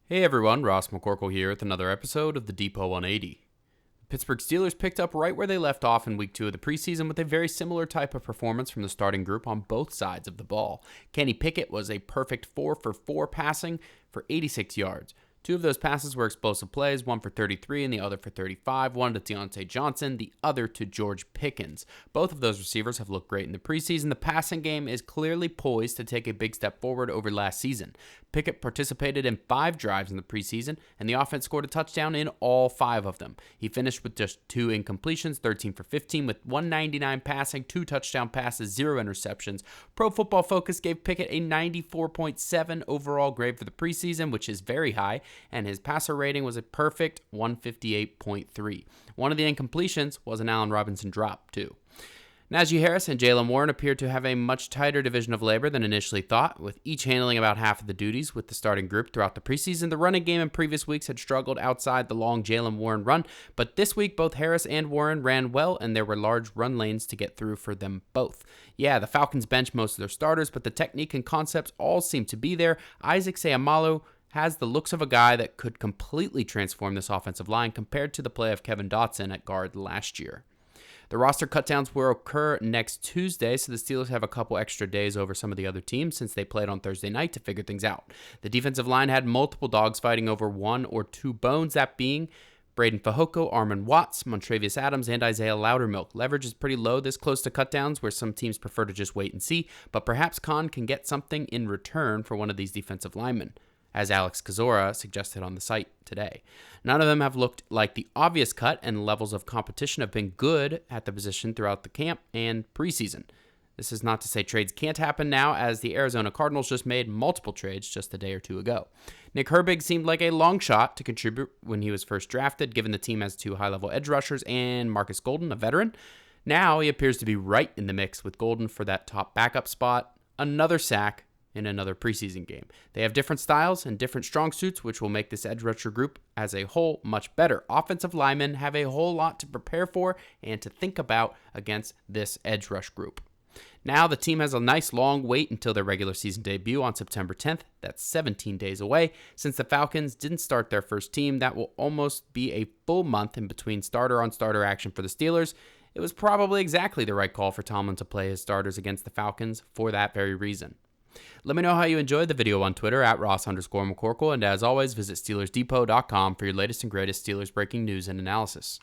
Hey everyone, Ross McCorkle here with another episode of the Depot 180. The Pittsburgh Steelers picked up right where they left off in week 2 of the preseason with a very similar type of performance from the starting group on both sides of the ball. Kenny Pickett was a perfect 4 for 4 passing for 86 yards. 2 of those passes were explosive plays, one for 33 and the other for 35, one to Deontay Johnson, the other to George Pickens. Both of those receivers have looked great in the preseason. The passing game is clearly poised to take a big step forward over last season. Pickett participated in 5 drives in the preseason, and the offense scored a touchdown in all 5 of them. He finished with just 2 incompletions, 13 for 15, with 199 passing, 2 touchdown passes, 0 interceptions. Pro Football Focus gave Pickett a 94.7 overall grade for the preseason, which is very high, and his passer rating was a perfect 158.3. One of the incompletions was an Allen Robinson drop, too. Najee Harris and Jaylen Warren appeared to have a much tighter division of labor than initially thought, with each handling about half of the duties with the starting group throughout the preseason. The running game in previous weeks had struggled outside the long Jaylen Warren run, but this week both Harris and Warren ran well, and there were large run lanes to get through for them both. Yeah, the Falcons benched most of their starters, but the technique and concepts all seem to be there. Isaac Seumalo has the looks of a guy that could completely transform this offensive line compared to the play of Kevin Dotson at guard last year. The roster cutdowns will occur next Tuesday, so the Steelers have a couple extra days over some of the other teams since they played on Thursday night to figure things out. The defensive line had multiple dogs fighting over 1 or 2 bones, that being Braden Fehoko, Armon Watts, Montravius Adams, and Isaiah Loudermilk. Leverage is pretty low this close to cutdowns, where some teams prefer to just wait and see, but perhaps Kahn can get something in return for one of these defensive linemen, as Alex Kozora suggested on the site today. None of them have looked like the obvious cut, and levels of competition have been good at the position throughout the camp and preseason. This is not to say trades can't happen now, as the Arizona Cardinals just made multiple trades just a day or 2 ago. Nick Herbig seemed like a long shot to contribute when he was first drafted, given the team has 2 high-level edge rushers and Marcus Golden, a veteran. Now he appears to be right in the mix with Golden for that top backup spot. Another sack in another preseason game. They have different styles and different strong suits, which will make this edge rusher group as a whole much better. Offensive linemen have a whole lot to prepare for and to think about against this edge rush group. Now the team has a nice long wait until their regular season debut on September 10th. That's 17 days away. Since the Falcons didn't start their first team, that will almost be a full month in between starter-on-starter action for the Steelers. It was probably exactly the right call for Tomlin to play his starters against the Falcons for that very reason. Let me know how you enjoyed the video on Twitter at Ross_McCorkle, and as always, visit SteelersDepot.com for your latest and greatest Steelers breaking news and analysis.